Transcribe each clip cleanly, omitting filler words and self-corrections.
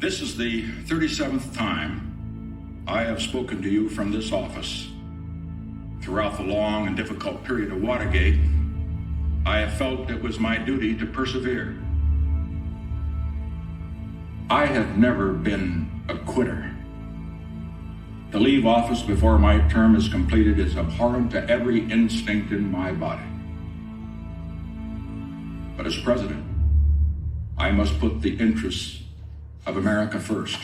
This is the 37th time I have spoken to you from this office. Throughout the long and difficult period of Watergate, I have felt it was my duty to persevere. I have never been a quitter. To leave office before my term is completed is abhorrent to every instinct in my body. But as president, I must put the interests of America first.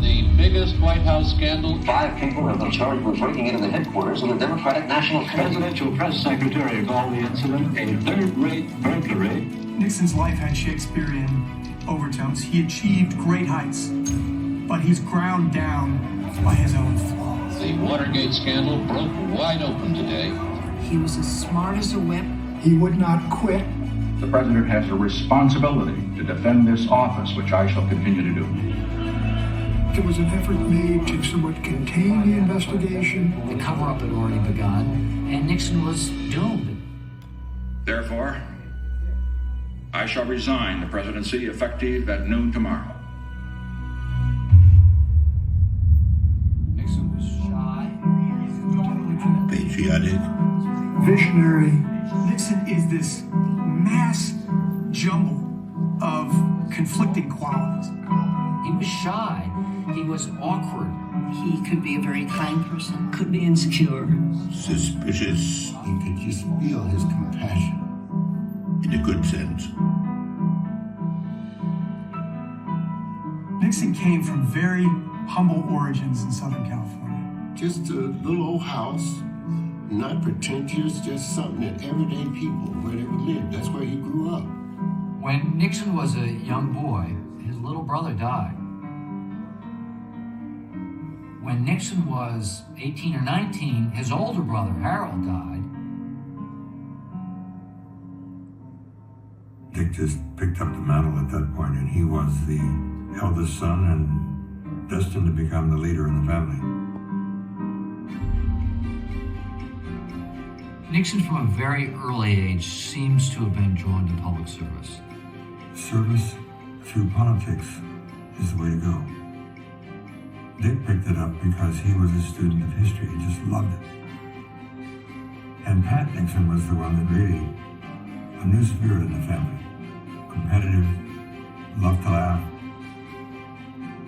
The biggest White House scandal. 5 people have been charged with breaking into the headquarters of the Democratic National Committee. Presidential press secretary called the incident a third-rate burglary. Nixon's life had Shakespearean overtones. He achieved great heights, but he's ground down by his own flaws. The Watergate scandal broke wide open today. He was as smart as a whip. He would not quit. The president has a responsibility to defend this office, which I shall continue to do. There was an effort made to somewhat contain the investigation. The cover-up had already begun, and Nixon was doomed. Therefore, I shall resign the presidency effective at noon tomorrow. Nixon was shy. Patriotic. Visionary. Nixon is this mass jumble of conflicting qualities. He was shy. He was awkward. He could be a very kind person, could be insecure. Suspicious. You could just feel his compassion. In a good sense. Nixon came from very humble origins in Southern California. Just a little old house, not pretentious, just something that everyday people, where they would live. That's where he grew up. When Nixon was a young boy, his little brother died. When Nixon was 18 or 19, his older brother, Harold, died. Dick just picked up the mantle at that point, and he was the eldest son and destined to become the leader in the family. Nixon, from a very early age, seems to have been drawn to public service. Service through politics is the way to go. Dick picked it up because he was a student of history. He just loved it. And Pat Nixon was the one that really, a new spirit in the family. Competitive, loved to laugh.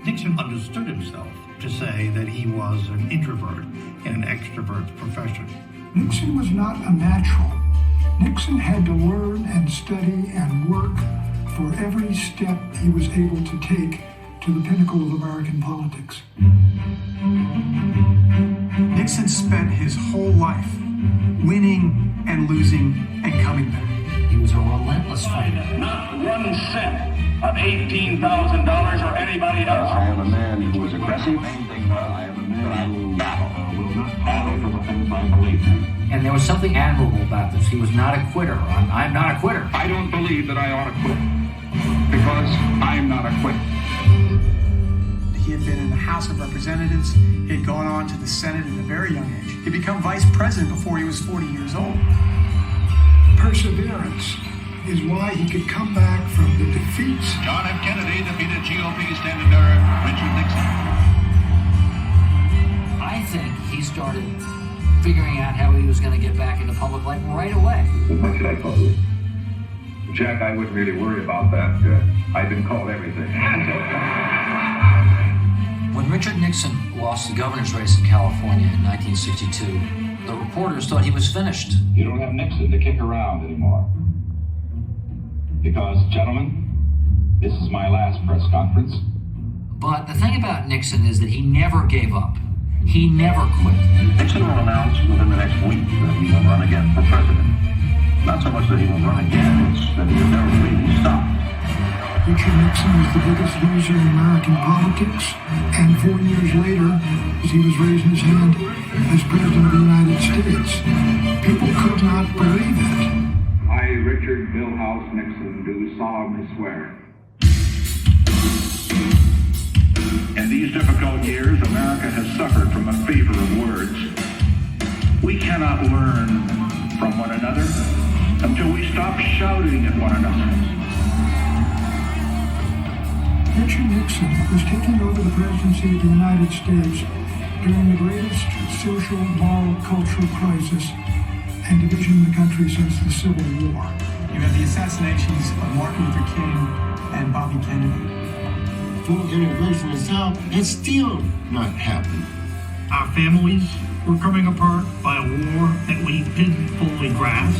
Nixon understood himself to say that he was an introvert in an extrovert's profession. Nixon was not a natural. Nixon had to learn and study and work for every step he was able to take to the pinnacle of American politics. Nixon spent his whole life winning and losing and coming back. He was a relentless fighter. Not 1 cent of $18,000 or anybody else. I am a man who is aggressive. I am a man who will not battle for the things I believe in. And there was something admirable about this. He was not a quitter. I'm not a quitter. I don't believe that I ought to quit, because I'm not a quitter. He had been in the House of Representatives. He had gone on to the Senate at a very young age. He had become vice president before he was 40 years old. Perseverance is why he could come back from the defeats. John F. Kennedy defeated GOP standing bearer Richard Nixon. I think he started figuring out how he was going to get back into public life right away. What should I call you? Jack, I wouldn't really worry about that. I've been called everything. When Richard Nixon lost the governor's race in California in 1962, the reporters thought he was finished. You don't have Nixon to kick around anymore. Because, gentlemen, this is my last press conference. But the thing about Nixon is that he never gave up. He never quit. Nixon will announce within the next week that he will run again for president. Not so much that he will run again, it's that he will never really stop. Richard Nixon was the biggest loser in American politics, and 4 years later, as he was raising his hand as President of the United States, people could not believe it. I, Richard Milhouse Nixon, do solemnly swear. In these difficult years, America has suffered from a fever of words. We cannot learn from one another until we stop shouting at one another. Richard Nixon was taking over the presidency of the United States during the greatest social, moral, cultural crisis and division in the country since the Civil War. You have the assassinations of Martin Luther King and Bobby Kennedy. Full integration in the South has still not happened. Our families were coming apart by a war that we didn't fully grasp.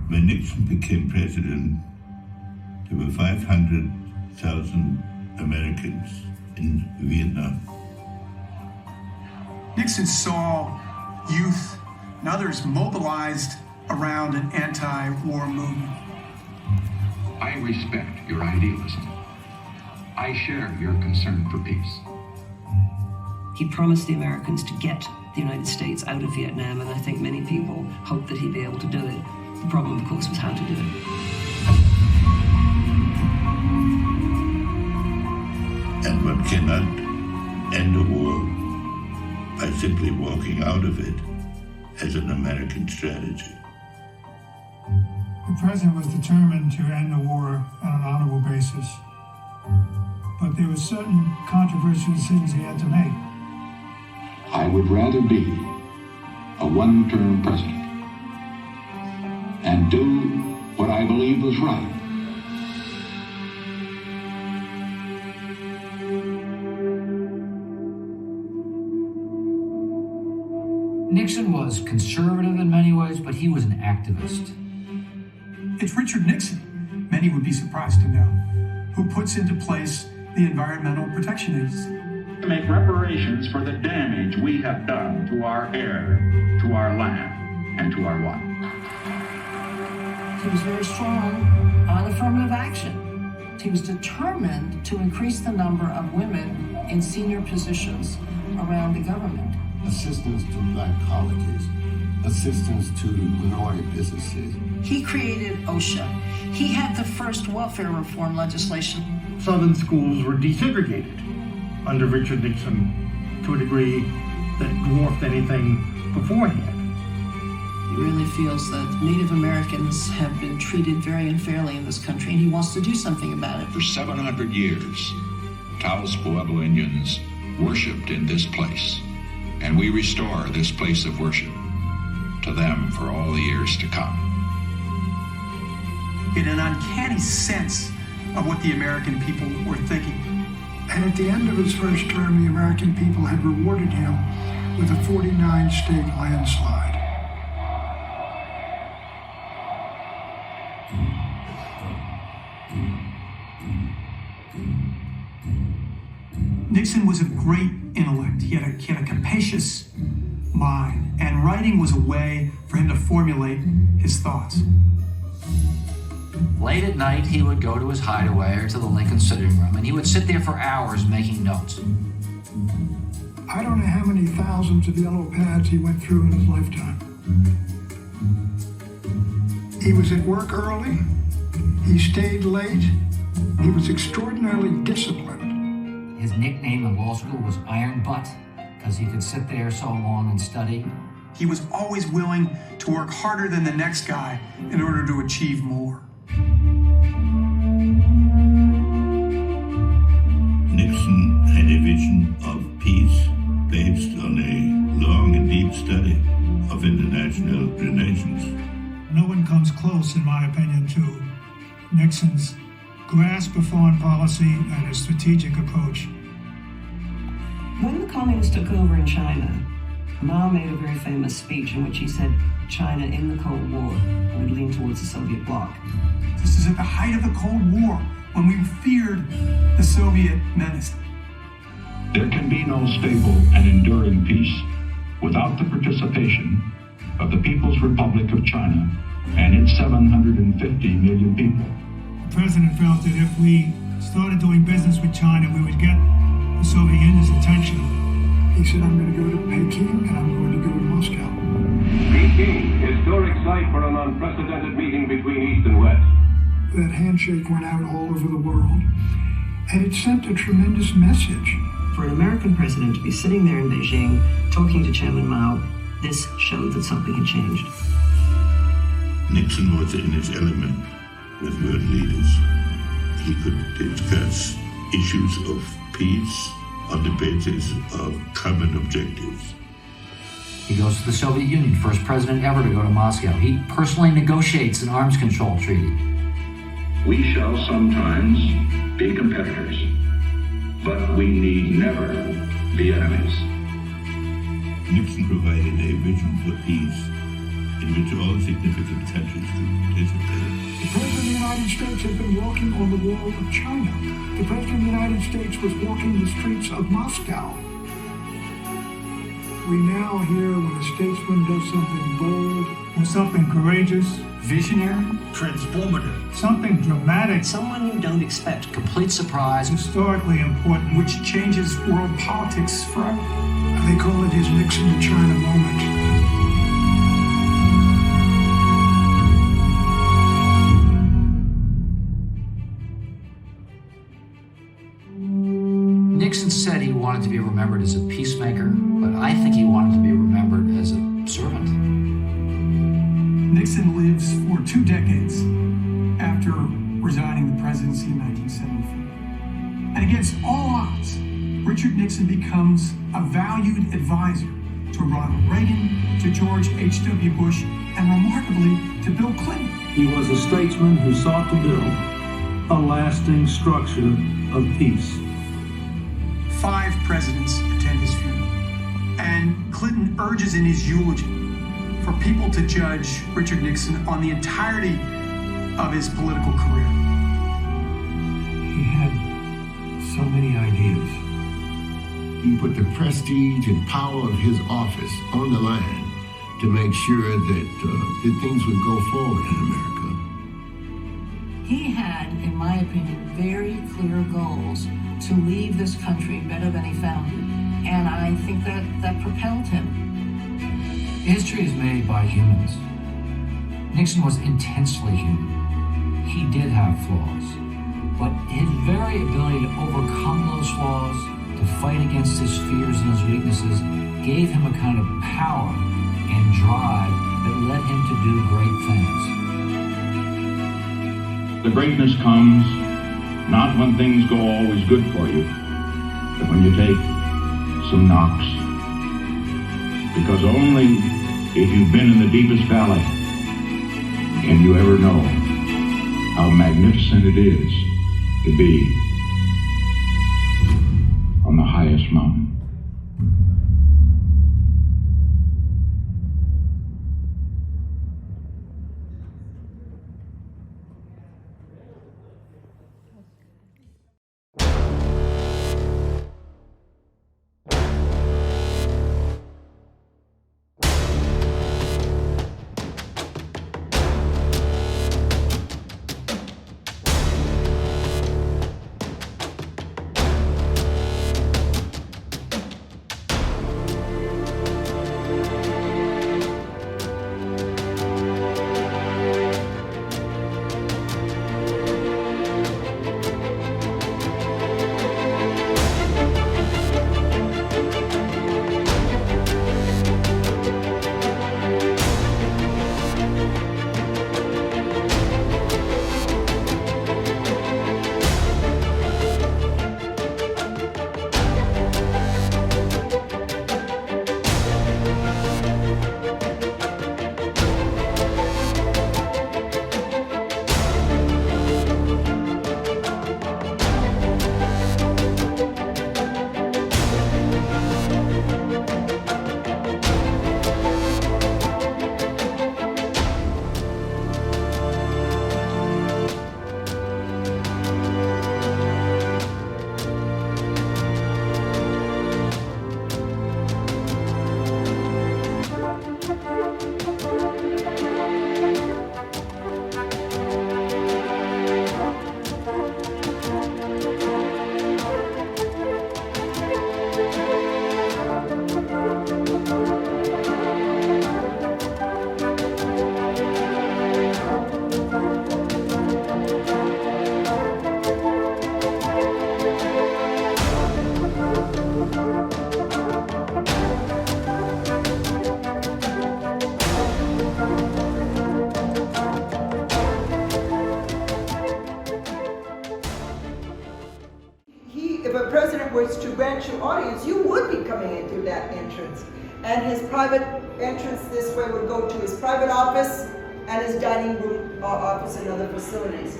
When Nixon became president, there were 500,000 Americans in Vietnam. Nixon saw youth and others mobilized around an anti-war movement. I respect your idealism. I share your concern for peace. He promised the Americans to get the United States out of Vietnam, and I think many people hoped that he'd be able to do it. The problem, of course, was how to do it. And one cannot end a war by simply walking out of it as an American strategy. The president was determined to end the war on an honorable basis, but there were certain controversial decisions he had to make. I would rather be a one-term president and do what I believe was right. Nixon was conservative in many ways, but he was an activist. It's Richard Nixon, many would be surprised to know, who puts into place the Environmental Protection Agency. To make reparations for the damage we have done to our air, to our land, and to our water. He was very strong on affirmative action. He was determined to increase the number of women in senior positions around the government. Assistance to black colleges, assistance to minority businesses. He created OSHA. He had the first welfare reform legislation. Southern schools were desegregated under Richard Nixon to a degree that dwarfed anything beforehand. He really feels that Native Americans have been treated very unfairly in this country, and he wants to do something about it. For 700 years, Taos Pueblo Indians worshipped in this place, and we restore this place of worship to them for all the years to come. In an uncanny sense of what the American people were thinking. And at the end of his first term, the American people had rewarded him with a 49-state landslide. Nixon was a great intellect. He had a capacious mind, and writing was a way for him to formulate his thoughts. Late at night, he would go to his hideaway or to the Lincoln sitting room, and he would sit there for hours making notes. I don't know how many thousands of yellow pads he went through in his lifetime. He was at work early. He stayed late. He was extraordinarily disciplined. His nickname in law school was Iron Butt, because he could sit there so long and study. He was always willing to work harder than the next guy in order to achieve more. Nixon had a vision of peace based on a long and deep study of international relations. No one comes close, in my opinion, to Nixon's grasp of foreign policy and his strategic approach. When the communists took over in China, Mao made a very famous speech in which he said China in the Cold War would lean towards the Soviet bloc. This is at the height of the Cold War, when we feared the Soviet menace. There can be no stable and enduring peace without the participation of the People's Republic of China and its 750 million people. The president felt that if we started doing business with China, we would get the Soviet Union's attention. He said, I'm going to go to Peking and I'm going to go to Moscow. Peking, historic site for an unprecedented meeting between East and West. That handshake went out all over the world, and it sent a tremendous message. For an American president to be sitting there in Beijing talking to Chairman Mao This showed that something had changed. Nixon was in his element with world leaders. He could discuss issues of peace on the basis of common objectives. He goes to the Soviet Union, first president ever to go to Moscow. He personally negotiates an arms control treaty. We shall sometimes be competitors, but we need never be enemies. Nixon provided a vision for peace in which all significant countries could participate. The President of the United States had been walking on the wall of China. The President of the United States was walking the streets of Moscow. We now hear when a statesman does something bold, Or something courageous, visionary, Transformative. something dramatic, Someone you don't expect. Complete surprise. historically important, which changes world politics forever. They call it his Nixon to China moment. Nixon said he wanted to be remembered as a peacemaker, but I think he wanted to be remembered as a servant. Nixon lives for 2 decades after resigning the presidency in 1974. And against all odds, Richard Nixon becomes a valued advisor to Ronald Reagan, to George H.W. Bush, and remarkably, to Bill Clinton. He was a statesman who sought to build a lasting structure of peace. 5 presidents attend his funeral. And Clinton urges in his eulogy for people to judge Richard Nixon on the entirety of his political career. He had so many ideas. He put the prestige and power of his office on the line to make sure that things would go forward in America. He had, in my opinion, very clear goals to leave this country better than he found it. And I think that propelled him. History is made by humans. Nixon was intensely human. He did have flaws, but his very ability to overcome those flaws, to fight against his fears and his weaknesses, gave him a kind of power and drive that led him to do great things. The greatness comes not when things go always good for you, but when you take some knocks. Because only if you've been in the deepest valley can you ever know how magnificent it is to be on the highest mountain. presidential audience, you would be coming in through that entrance. And his private entrance this way would go to his private office and his dining room office and other facilities.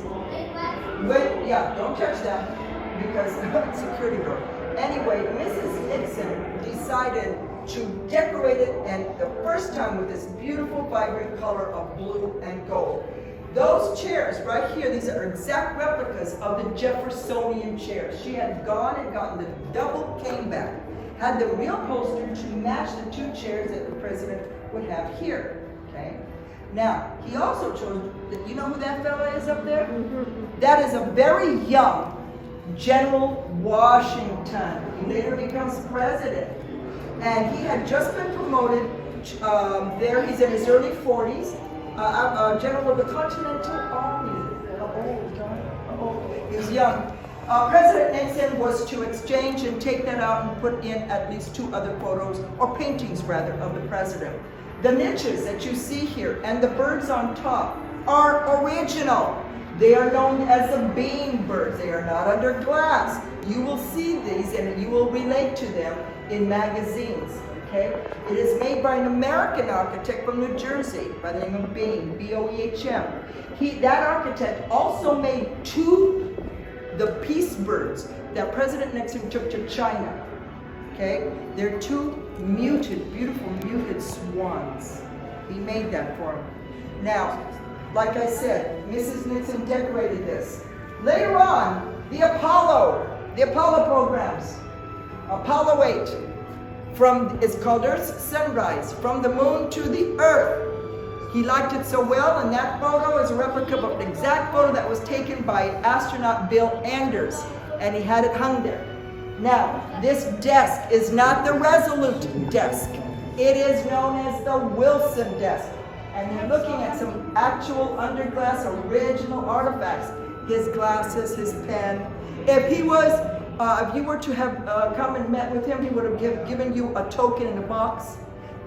Yeah, don't touch that because security door. Anyway, Mrs. Nixon decided to decorate it, and the first time with this beautiful, vibrant color of blue and gold. Those chairs right here, these are exact replicas of the Jeffersonian chairs. She had gone and gotten the double cane back, had the real poster to match the two chairs that the president would have here, okay? Now, he also chose, you know who that fella is up there? That is a very young General Washington. He later becomes president. And he had just been promoted there. He's in his early 40s. General of the Continental Army. How old, John? How old? He was young. President Nixon was to exchange and take that out and put in at least 2 other photos, or paintings rather, of the president. The niches that you see here and the birds on top are original. They are known as the bean birds. They are not under glass. You will see these and you will relate to them in magazines, okay? It is made by an American architect from New Jersey by the name of Beam, B-O-E-H-M. That architect also made 2 the peace birds that President Nixon took to China, okay? They're 2 muted, beautiful muted swans. He made that for him. Now, like I said, Mrs. Nixon decorated this. Later on, the Apollo programs. Apollo 8, it's called Earth's Sunrise, from the moon to the Earth. He liked it so well, and that photo is a replica of an exact photo that was taken by astronaut Bill Anders, and he had it hung there. Now, this desk is not the Resolute desk. It is known as the Wilson desk. And you're looking at some actual underglass original artifacts. His glasses, his pen. If you were to have come and met with him, he would have given you a token in a box,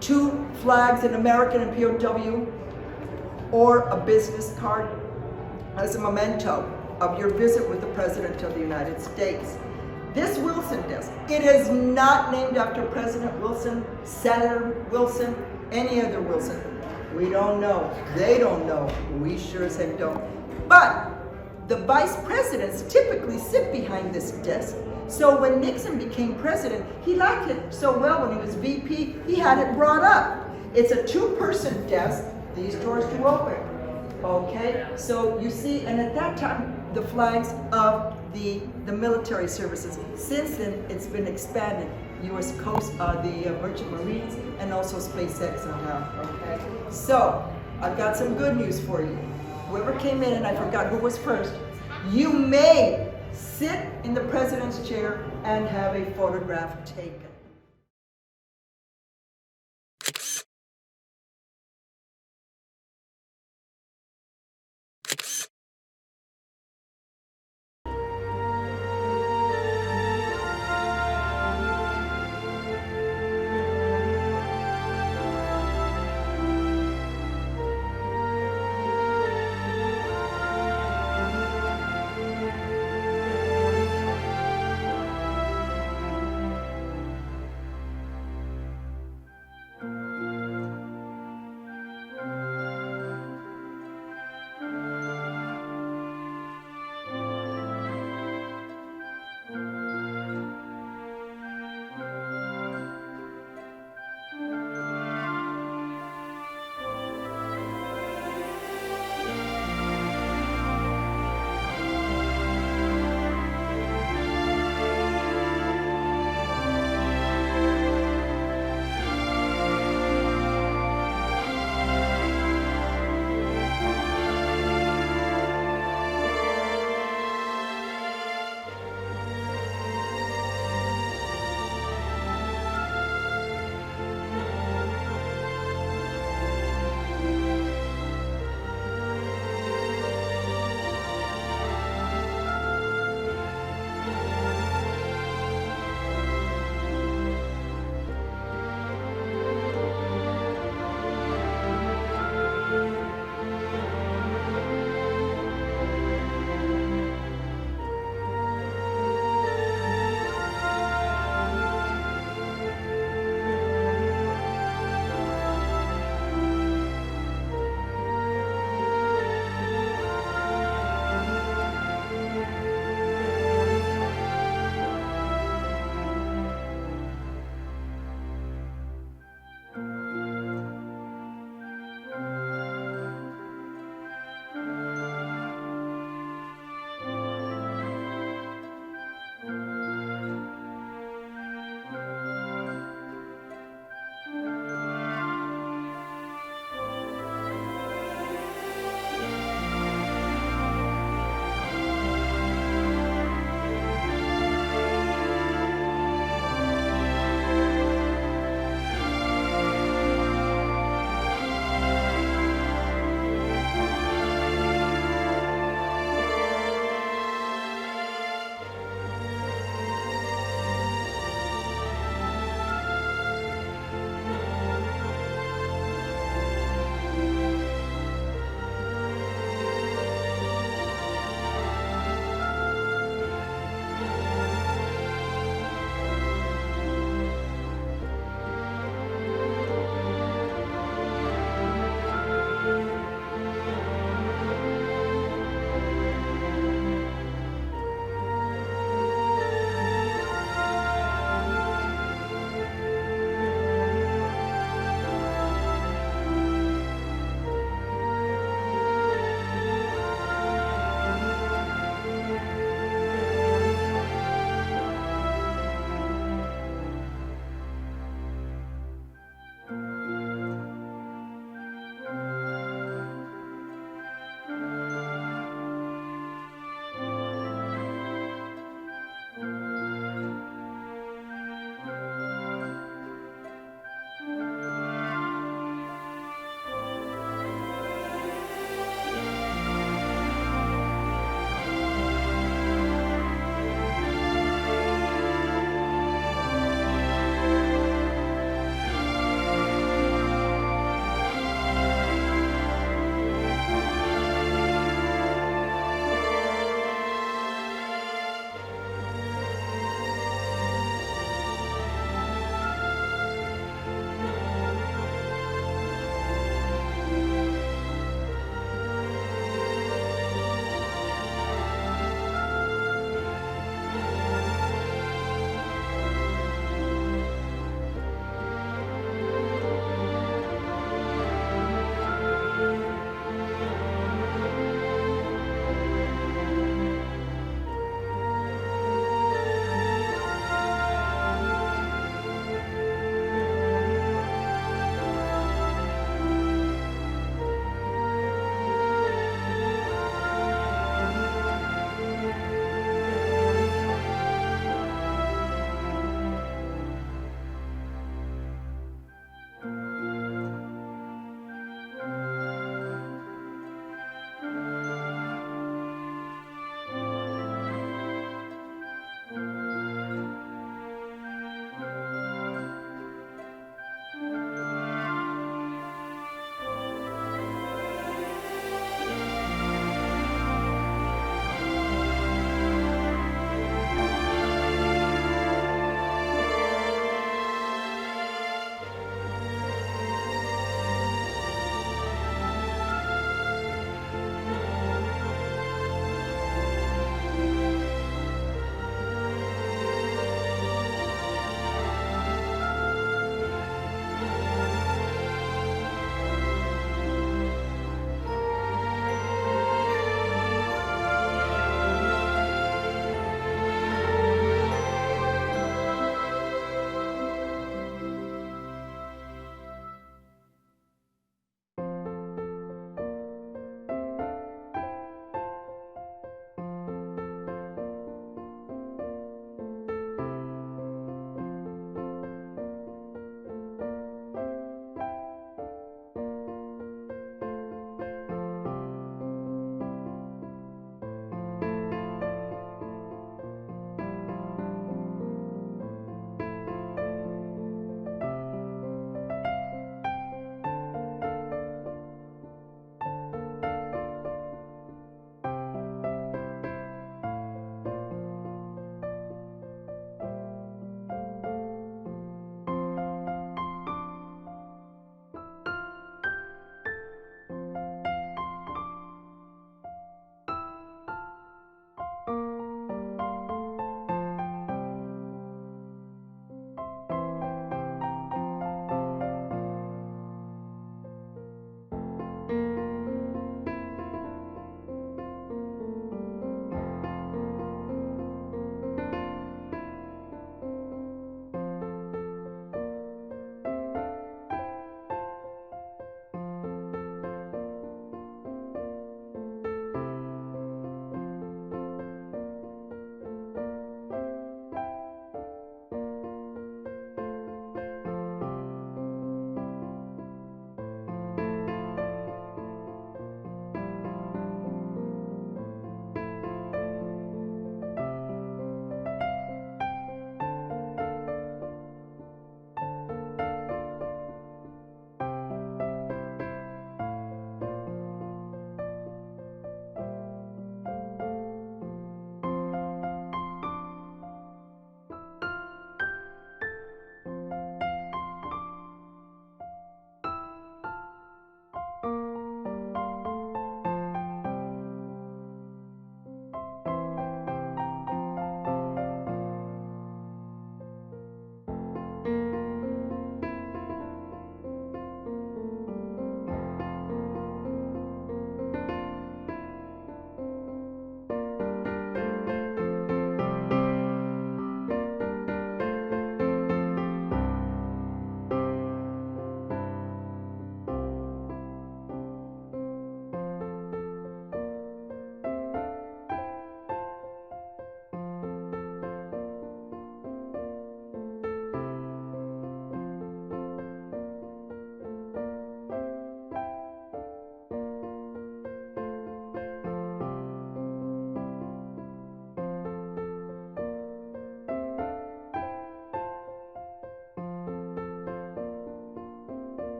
2 flags, an American and POW, or a business card as a memento of your visit with the President of the United States. This Wilson desk, it is not named after President Wilson, Senator Wilson, any other Wilson. We don't know. They don't know. We sure as heck don't. But the vice presidents typically sit behind this desk. So when Nixon became president, he liked it so well when he was VP, he had it brought up. It's a 2-person desk. These doors do open. Okay? So you see, and at that time, the flags of the military services. Since then, it's been expanded. U.S. Coast, the Merchant Marines, and also SpaceX now, okay? So, I've got some good news for you. Whoever came in, and I forgot who was first, you may sit in the president's chair and have a photograph taken.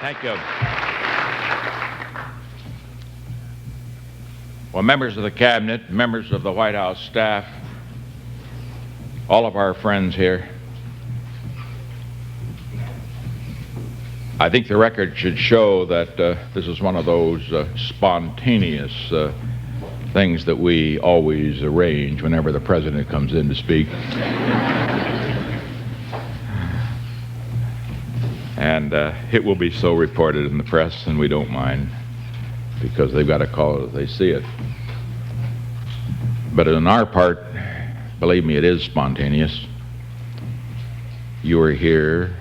Thank you. Well, members of the Cabinet, members of the White House staff, all of our friends here, I think the record should show that this is one of those spontaneous things that we always arrange whenever the President comes in to speak. And it will be so reported in the press, and we don't mind, because they've got to call it as they see it. But on our part, believe me, it is spontaneous. You are here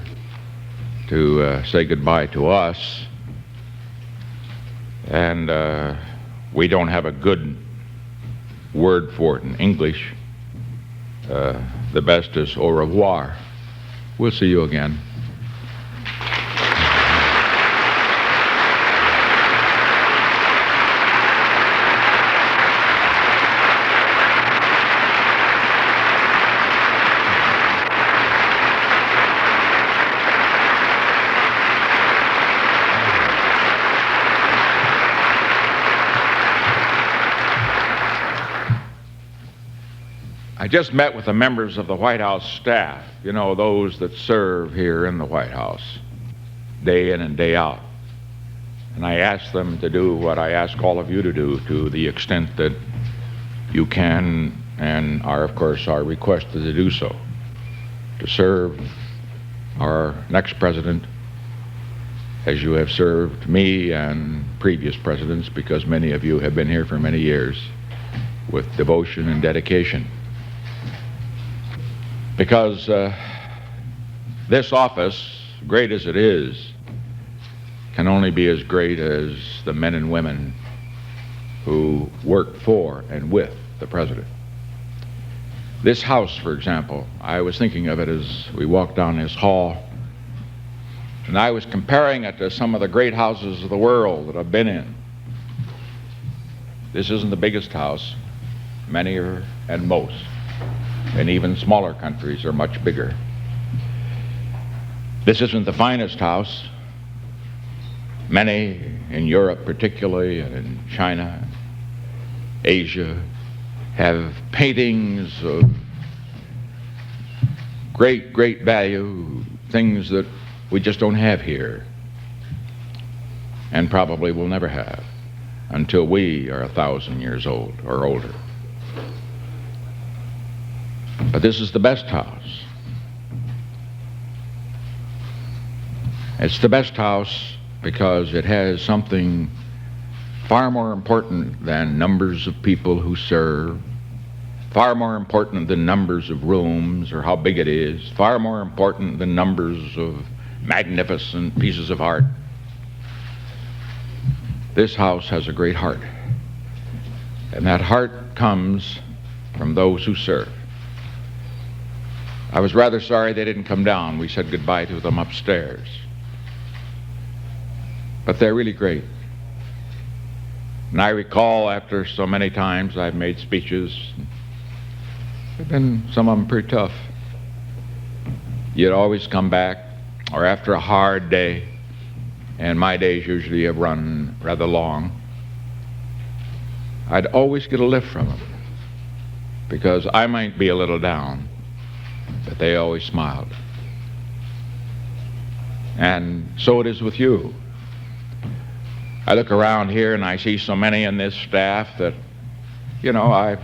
to say goodbye to us, and we don't have a good word for it in English. The best is au revoir. We'll see you again. I just met with the members of the White House staff, you know, those that serve here in the White House, day in and day out. And I asked them to do what I ask all of you to do, to the extent that you can and are, of course, are requested to do so, to serve our next president as you have served me and previous presidents, because many of you have been here for many years, with devotion and dedication. Because this office, great as it is, can only be as great as the men and women who work for and with the president. This house, for example, I was thinking of it as we walked down this hall, and I was comparing it to some of the great houses of the world that I've been in. This isn't the biggest house. Many are, and most, and even smaller countries are much bigger. This isn't the finest house. Many in Europe particularly, and in China, Asia, have paintings of great, great value, things that we just don't have here, and probably will never have until we are 1,000 years old or older. But this is the best house. It's the best house because it has something far more important than numbers of people who serve, far more important than numbers of rooms or how big it is, far more important than numbers of magnificent pieces of art. This house has a great heart, and that heart comes from those who serve. I was rather sorry they didn't come down. We said goodbye to them upstairs. But they're really great. And I recall after so many times I've made speeches, they've been some of them pretty tough. You'd always come back, or after a hard day, and my days usually have run rather long, I'd always get a lift from them, because I might be a little down, but they always smiled. And so it is with you. I look around here and I see so many in this staff that, you know, I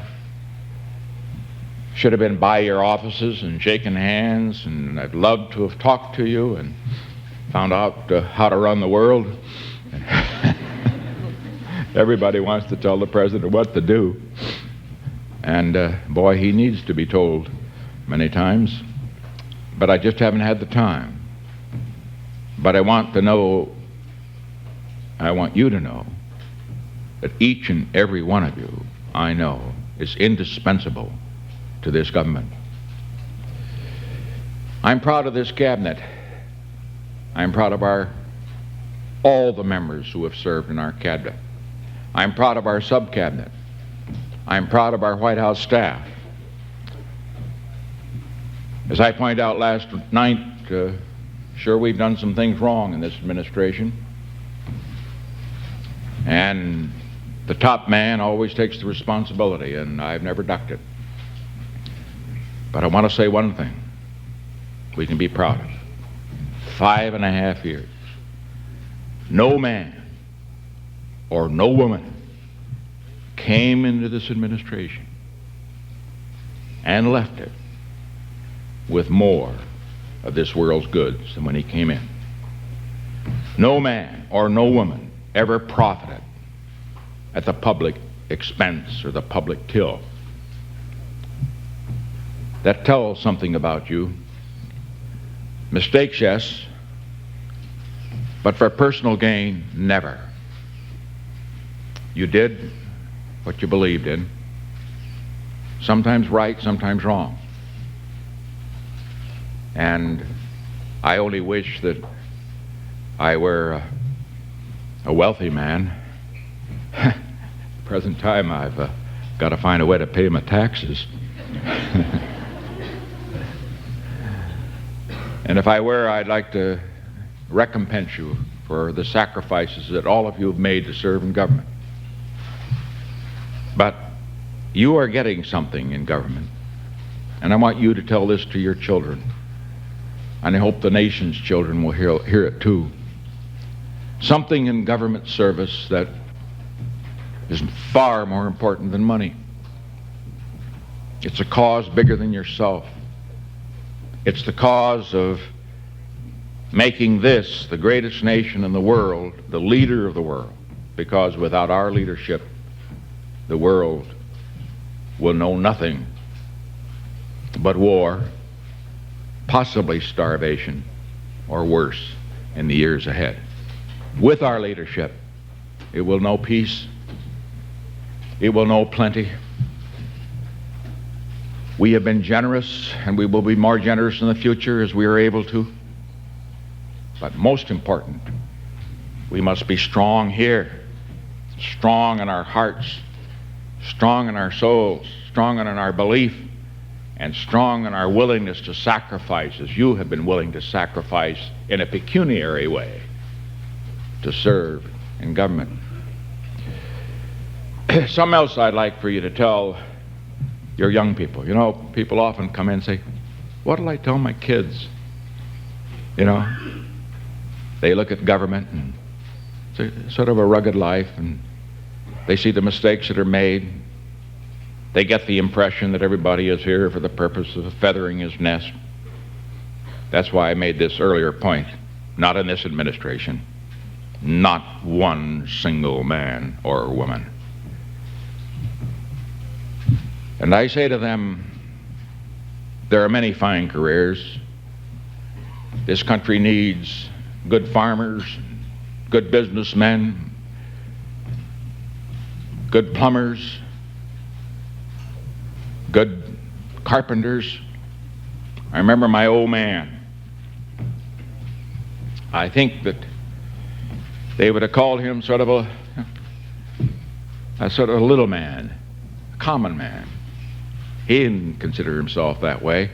should have been by your offices and shaken hands, and I'd love to have talked to you and found out how to run the world. Everybody wants to tell the president what to do. And boy, he needs to be told many times, but I just haven't had the time. But I want you to know that each and every one of you, I know, is indispensable to this government. I'm proud of this cabinet. I'm proud of all the members who have served in our cabinet. I'm proud of our sub-cabinet. I'm proud of our White House staff. As I pointed out last night, Sure, we've done some things wrong in this administration. And the top man always takes the responsibility, and I've never ducked it. But I want to say one thing we can be proud of. 5.5 years. No man or no woman came into this administration and left it with more of this world's goods than when he came in. No man or no woman ever profited at the public expense or the public till. That tells something about you. Mistakes, yes, but for personal gain, never. You did what you believed in, sometimes right, sometimes wrong. And I only wish that I were a wealthy man. At the present time, I've got to find a way to pay my taxes. And if I were, I'd like to recompense you for the sacrifices that all of you have made to serve in government. But you are getting something in government, and I want you to tell this to your children, and I hope the nation's children will hear it too. Something in government service that is far more important than money. It's a cause bigger than yourself. It's the cause of making this the greatest nation in the world, the leader of the world, because without our leadership, the world will know nothing but war, possibly starvation, or worse in the years ahead. With our leadership, it will know peace, it will know plenty. We have been generous, and we will be more generous in the future as we are able to. But most important, we must be strong here, strong in our hearts, strong in our souls, strong in our belief, and strong in our willingness to sacrifice, as you have been willing to sacrifice in a pecuniary way to serve in government. Something else I'd like for you to tell your young people. You know, people often come in and say, what'll I tell my kids? You know, they look at government and it's sort of a rugged life, and they see the mistakes that are made. They get the impression that everybody is here for the purpose of feathering his nest. That's why I made this earlier point. Not in this administration. Not one single man or woman. And I say to them, there are many fine careers. This country needs good farmers, good businessmen, good plumbers, good carpenters. I remember my old man. I think that they would have called him sort of a little man, a common man. He didn't consider himself that way.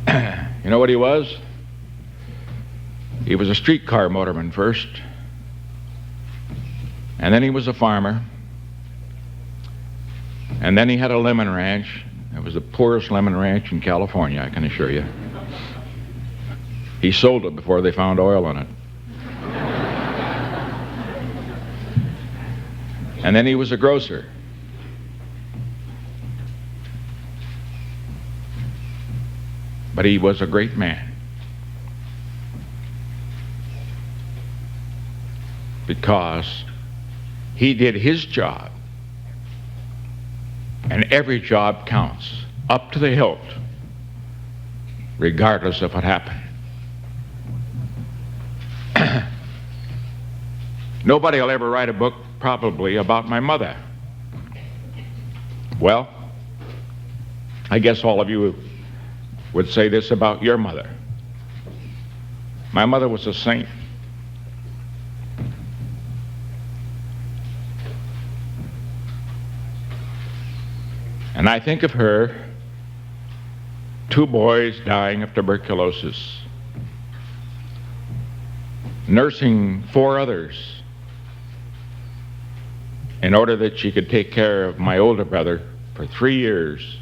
You know what he was? He was a streetcar motorman first, and then he was a farmer, and then he had a lemon ranch. It was the poorest lemon ranch in California, I can assure you. He sold it before they found oil in it. And then he was a grocer. But he was a great man, because he did his job, and every job counts up to the hilt, regardless of what happened. Nobody will ever write a book probably about my mother. Well, I guess all of you would say this about your mother. My mother was a saint. And I think of her, 2 boys dying of tuberculosis, nursing 4 others in order that she could take care of my older brother for 3 years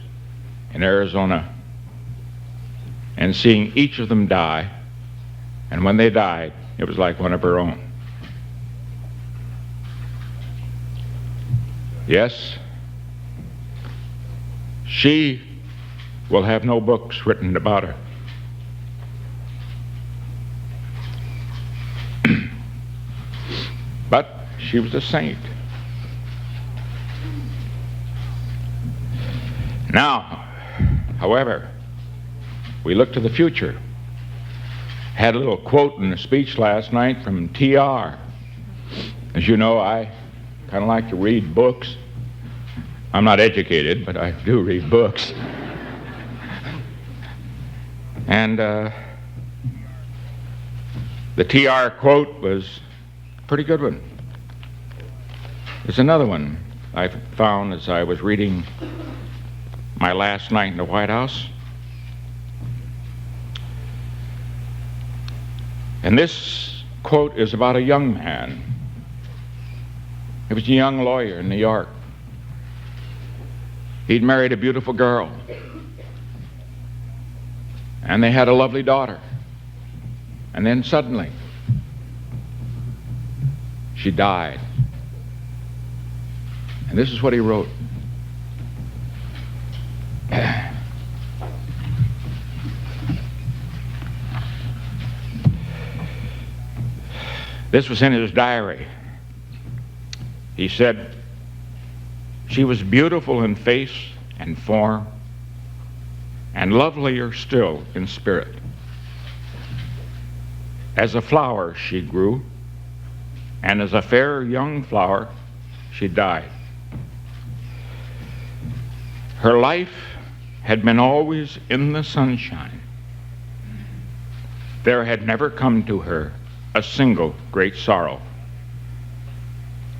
in Arizona, and seeing each of them die, and when they died, it was like one of her own. Yes, she will have no books written about her. But she was a saint. Now, however, we look to the future. Had a little quote in a speech last night from T.R. As you know, I kind of like to read books. I'm not educated, but I do read books. And the T.R. quote was a pretty good one. There's another one I found as I was reading my last night in the White House. And this quote is about a young man. He was a young lawyer in New York. He'd married a beautiful girl, and they had a lovely daughter. And then suddenly, she died. And this is what he wrote. This was in his diary. He said, "She was beautiful in face and form, and lovelier still in spirit. As a flower she grew, and as a fair young flower she died. Her life had been always in the sunshine. There had never come to her a single great sorrow.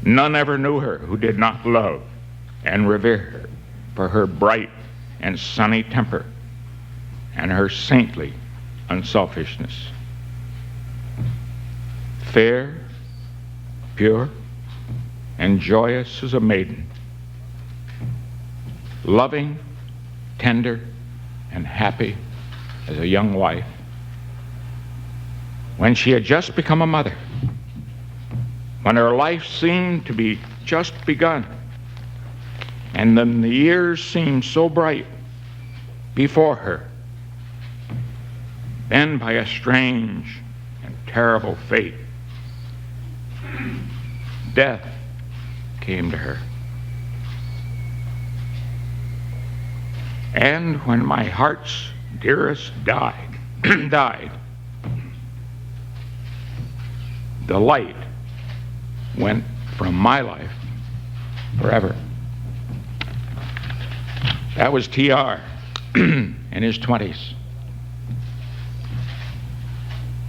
None ever knew her who did not love and revere her for her bright and sunny temper and her saintly unselfishness. Fair, pure, and joyous as a maiden, loving, tender, and happy as a young wife, when she had just become a mother, when her life seemed to be just begun, and then the years seemed so bright before her, then by a strange and terrible fate, death came to her. And when my heart's dearest died, the light went from my life forever." That was T.R. in his 20s.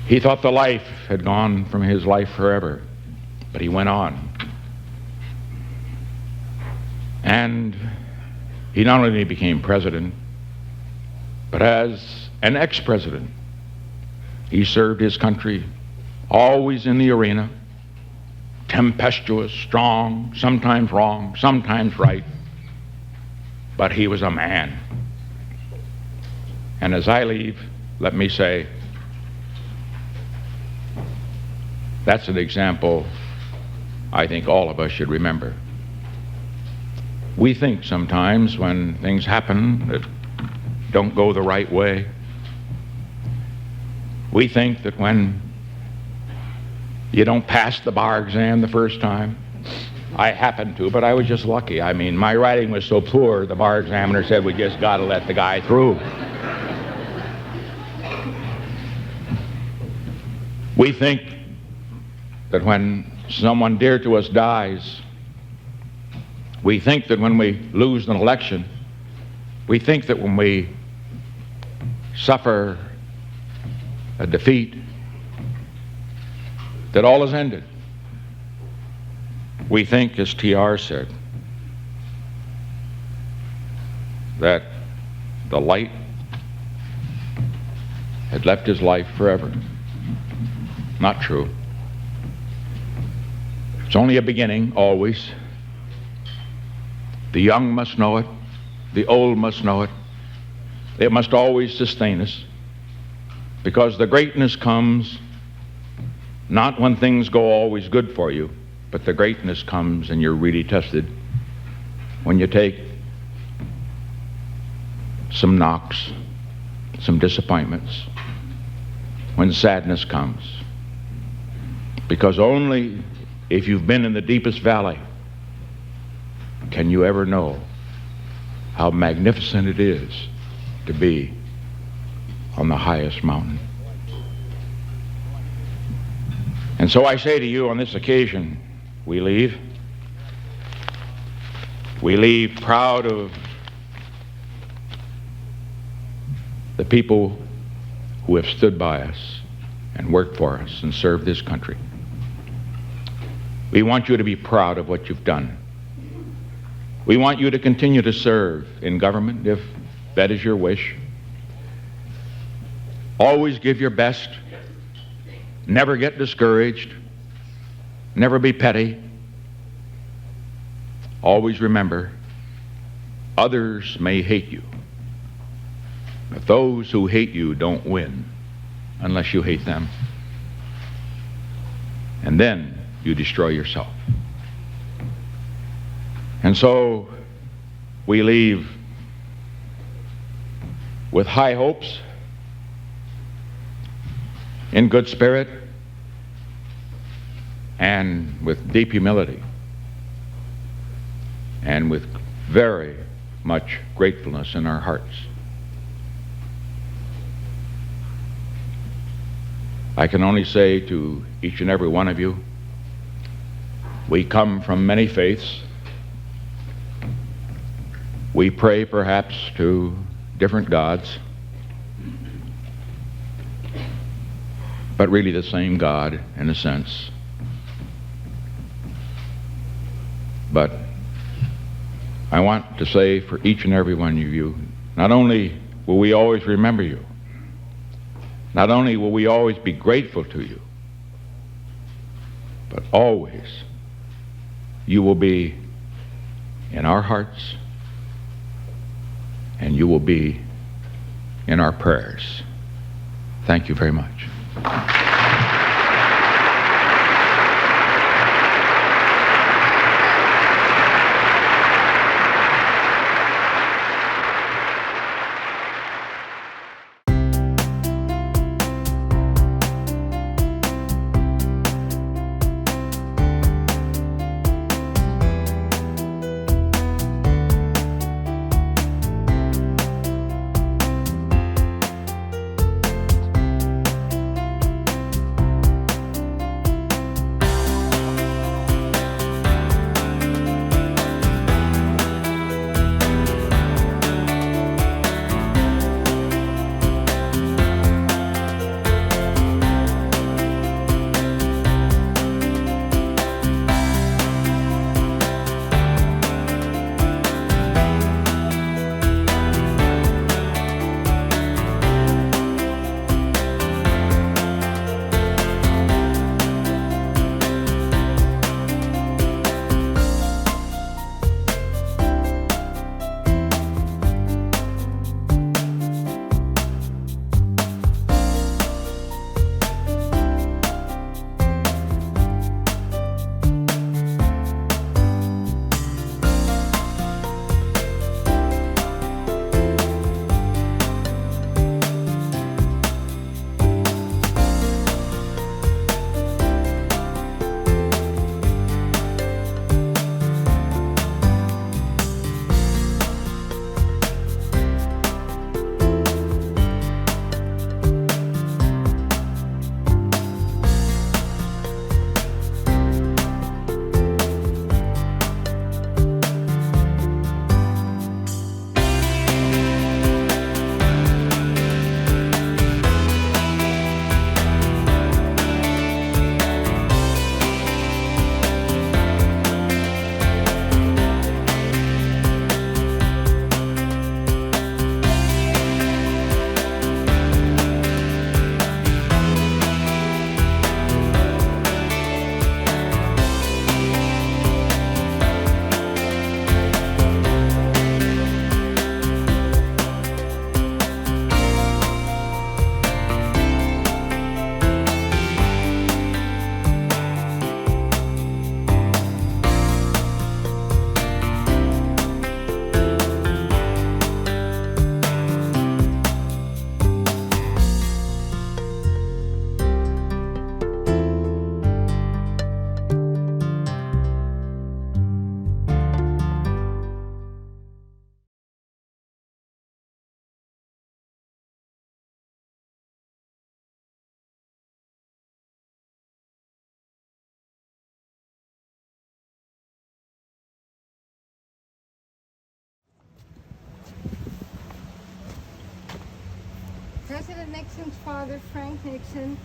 He thought the life had gone from his life forever, but he went on. And he not only became president, but as an ex-president, he served his country always in the arena, tempestuous, strong, sometimes wrong, sometimes right, but he was a man. And as I leave, let me say, that's an example I think all of us should remember. We think sometimes when things happen that don't go the right way, we think that when you don't pass the bar exam the first time, I happened to, but I was just lucky. I mean, my writing was so poor, the bar examiner said, "We just got to let the guy through." We think that when someone dear to us dies, we think that when we lose an election, we think that when we suffer a defeat, that all is ended. We think, as T.R. said, that the light had left his life forever. Not true. only a beginning, always. The young must know it. The old must know it. It must always sustain us, because the greatness comes not when things go always good for you, but the greatness comes, and you're really tested, when you take some knocks, some disappointments, when sadness comes. Because only if you've been in the deepest valley can you ever know how magnificent it is to be on the highest mountain. And so I say to you on this occasion, we leave proud of the people who have stood by us and worked for us and served this country. We want you to be proud of what you've done. We want you to continue to serve in government if that is your wish. Always give your best. Never get discouraged. Never be petty. Always remember, others may hate you, but those who hate you don't win unless you hate them. And then you destroy yourself. And so we leave with high hopes, in good spirit, and with deep humility, and with very much gratefulness in our hearts. I can only say to each and every one of you, we come from many faiths. We pray perhaps to different gods, but really the same God in a sense. But I want to say for each and every one of you, not only will we always remember you, not only will we always be grateful to you, but always you will be in our hearts, and you will be in our prayers. Thank you very much. President Nixon's father, Frank Nixon,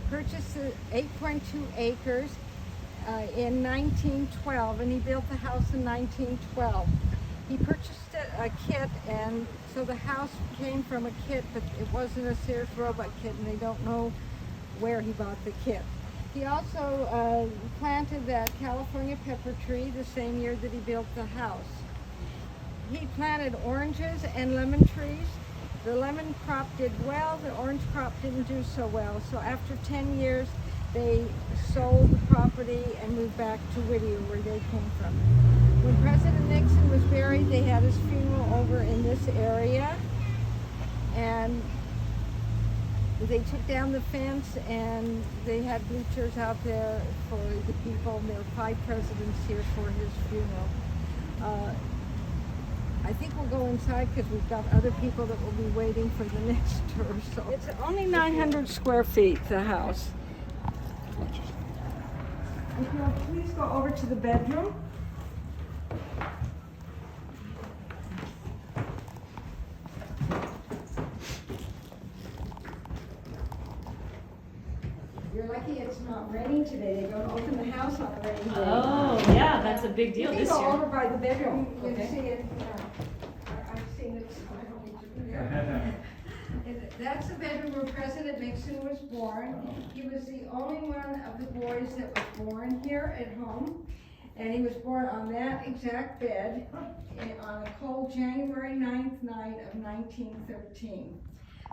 purchased 8.2 acres in 1912, and he built the house in 1912. He purchased a kit, and so the house came from a kit, but it wasn't a Sears Roebuck kit, and they don't know where he bought the kit. He also planted that California pepper tree the same year that he built the house. He planted oranges and lemon trees. The lemon crop did well, the orange crop didn't do so well. So after 10 years, they sold the property and moved back to Whittier, where they came from. When President Nixon was buried, they had his funeral over in this area. And they took down the fence and they had bleachers out there for the people. There were 5 presidents here for his funeral. I think we'll go inside because we've got other people that will be waiting for the next tour. So it's only 900 square feet, the house. If you'll please go over to the bedroom. You're lucky it's not raining today. They don't open the house on a rainy day. Oh, yeah, that's a big deal this year. You can go over by the bedroom. You Okay. can see it. I've seen it. So I don't need to do that. That's the bedroom where President Nixon was born. He was the only one of the boys that was born here at home. And he was born on that exact bed on a cold January 9th night of 1913.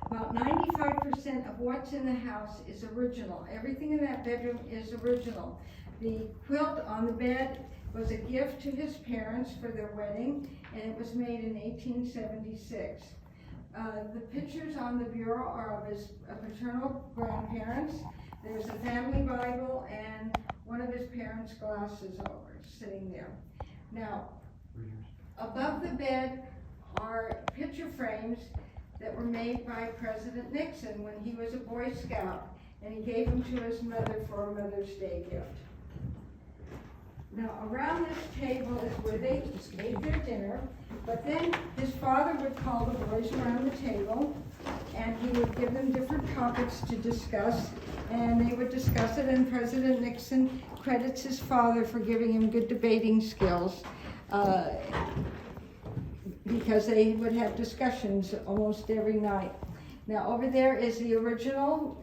About 95% of what's in the house is original. Everything in that bedroom is original. The quilt on the bed was a gift to his parents for their wedding, and it was made in 1876. The pictures on the bureau are of his paternal grandparents. There's a family Bible and one of his parents' glasses over sitting there. Now, above the bed are picture frames that were made by President Nixon when he was a Boy Scout, and he gave them to his mother for a Mother's Day gift. Now, around this table is where they ate their dinner, but then his father would call the boys around the table, and he would give them different topics to discuss, and they would discuss it, and President Nixon credits his father for giving him good debating skills, because they would have discussions almost every night. Now, over there is the original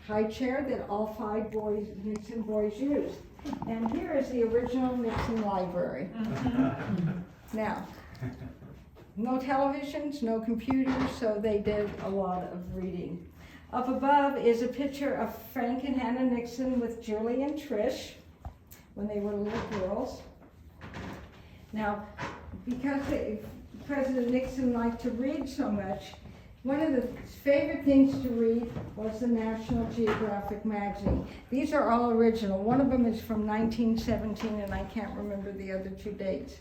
high chair that all 5 Nixon boys used. And here is the original Nixon library. Now, no televisions, no computers, so they did a lot of reading. Up above is a picture of Frank and Hannah Nixon with Julie and Trish when they were little girls. Now, because President Nixon liked to read so much, one of the favorite things to read was the National Geographic magazine. These are all original. One of them is from 1917, and I can't remember the other 2 dates.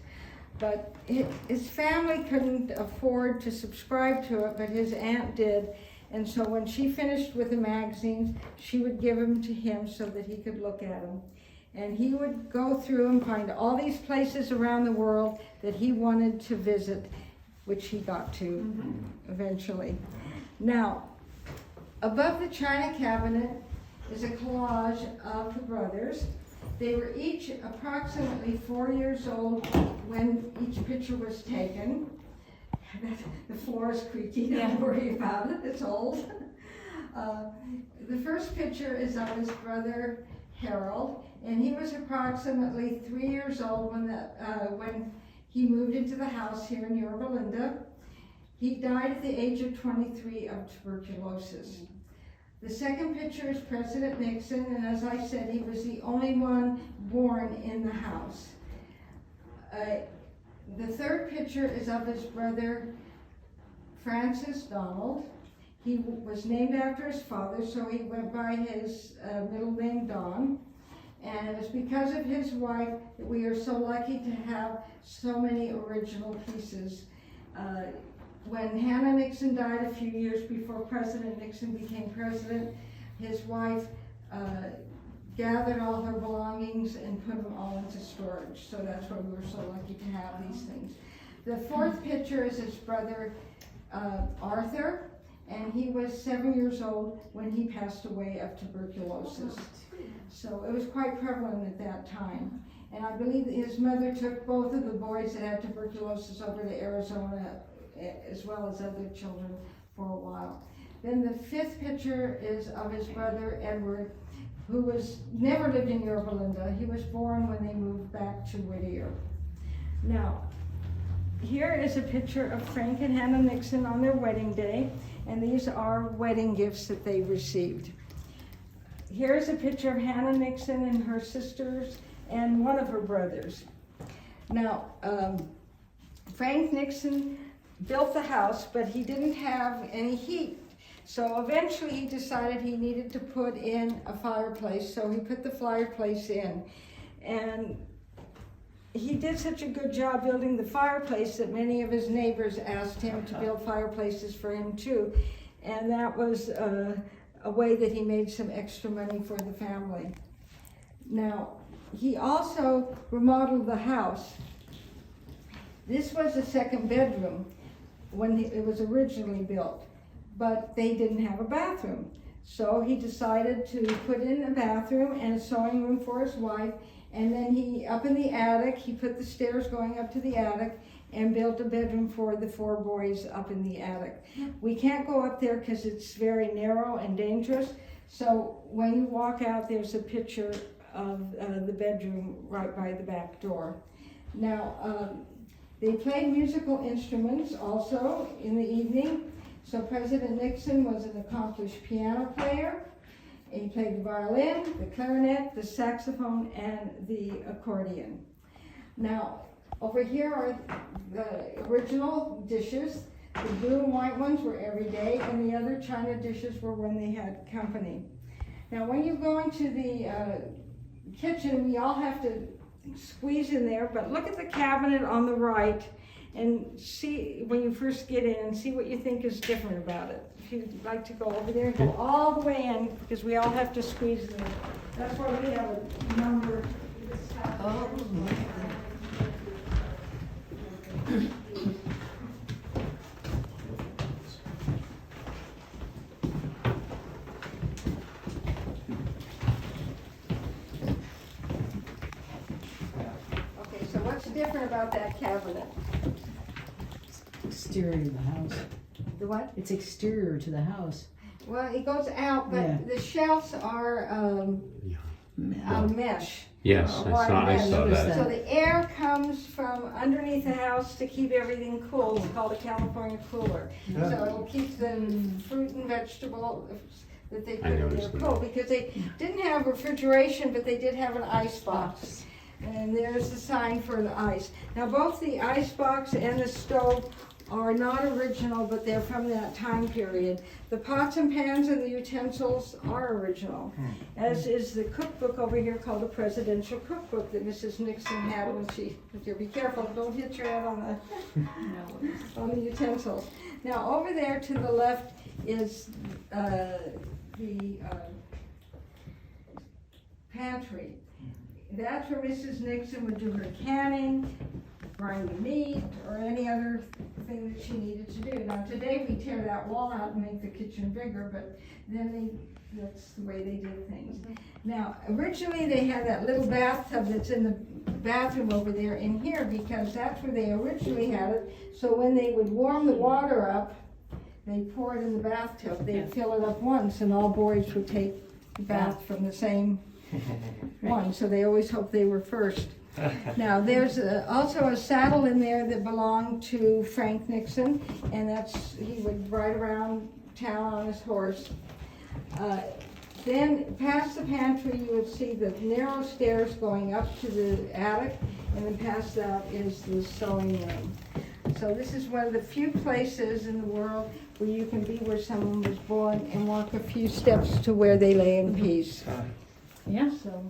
But his family couldn't afford to subscribe to it, but his aunt did. And so when she finished with the magazines, she would give them to him so that he could look at them. And he would go through and find all these places around the world that he wanted to visit, which he got to eventually. Now, above the china cabinet is a collage of the brothers. They were each approximately 4 years old when each picture was taken. The floor is creaky, don't worry about it, it's old. The first picture is of his brother Harold, and he was approximately 3 years old when he moved into the house here in Yorba Linda. He died at the age of 23 of tuberculosis. The second picture is President Nixon, and as I said, he was the only one born in the house. The third picture is of his brother Francis Donald. He was named after his father, so he went by his middle name Don. And it was because of his wife that we are so lucky to have so many original pieces. When Hannah Nixon died a few years before President Nixon became president, his wife gathered all her belongings and put them all into storage. So that's why we were so lucky to have these things. The fourth picture is his brother Arthur, and he was 7 years old when he passed away of tuberculosis. So it was quite prevalent at that time. And I believe that his mother took both of the boys that had tuberculosis over to Arizona, as well as other children, for a while. Then the fifth picture is of his brother Edward, who never lived in Yorba Linda. He was born when they moved back to Whittier. Now, here is a picture of Frank and Hannah Nixon on their wedding day, and these are wedding gifts that they received. Here's a picture of Hannah Nixon and her sisters and one of her brothers. Now, Frank Nixon built the house, but he didn't have any heat. So eventually he decided he needed to put in a fireplace, so he put the fireplace in. And he did such a good job building the fireplace that many of his neighbors asked him to build fireplaces for him too. And that was a way that he made some extra money for the family. Now, he also remodeled the house. This was a second bedroom when it was originally built, but they didn't have a bathroom. So he decided to put in a bathroom and a sewing room for his wife, and then up in the attic, he put the stairs going up to the attic and built a bedroom for the 4 boys up in the attic. We can't go up there because it's very narrow and dangerous, so when you walk out, there's a picture of the bedroom right by the back door. Now, they played musical instruments also in the evening. So President Nixon was an accomplished piano player. He played the violin, the clarinet, the saxophone, and the accordion. Now, over here are the original dishes. The blue and white ones were every day, and the other china dishes were when they had company. Now, when you go into the kitchen, we all have to squeeze in there, but look at the cabinet on the right and see, when you first get in, and see what you think is different about it. If you'd like to go over there and go all the way in, because we all have to squeeze in. That's why we have a number. Okay, so what's different about that cabinet? Exterior to the house. The what? It's exterior to the house. Well, it goes out, but the shelves are mesh. Yes, I saw that. So the air comes from underneath the house to keep everything cool. It's called a California cooler. Yeah. So it'll keep the fruit and vegetable that they put in there cool, because they didn't have refrigeration, but they did have an ice box. And there's the sign for the ice. Now, both the ice box and the stove are not original, but they're from that time period. The pots and pans and the utensils are original, as is the cookbook over here called the Presidential Cookbook that Mrs. Nixon had when she, be careful, don't hit your head on the utensils. Now, over there to the left is the pantry. That's where Mrs. Nixon would do her canning, grind the meat, or any other thing that she needed to do. Now today we tear that wall out and make the kitchen bigger, but then that's the way they did things. Now originally they had that little bathtub that's in the bathroom over there in here, because that's where they originally had it. So when they would warm the water up, they'd pour it in the bathtub. They'd fill it up once, and all boys would take the bath from the same one, so they always hoped they were first. Now there's also a saddle in there that belonged to Frank Nixon, and he would ride around town on his horse. Then past the pantry you would see the narrow stairs going up to the attic, and then past that is the sewing room. So this is one of the few places in the world where you can be where someone was born and walk a few steps to where they lay in peace. Yeah. So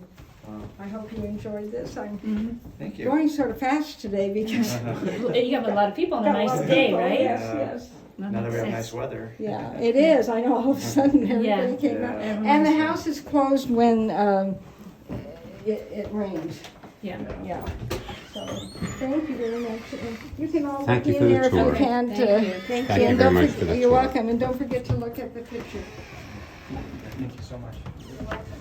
I hope you enjoyed this. Thank you. Going sort of fast today because you have a lot of people on a nice day, right? Yes. Now that we have nice weather. Yeah, it is. I know all of a sudden everybody came out. And the house is closed when it rains. Yeah. Yeah. So, thank you very much. And you can all Thank look you in for the there if you tour. can. Thank you. Thank Thank you. you And very don't much forget- for the You're tour. welcome. And don't forget to look at the picture. Thank you so much. You're welcome.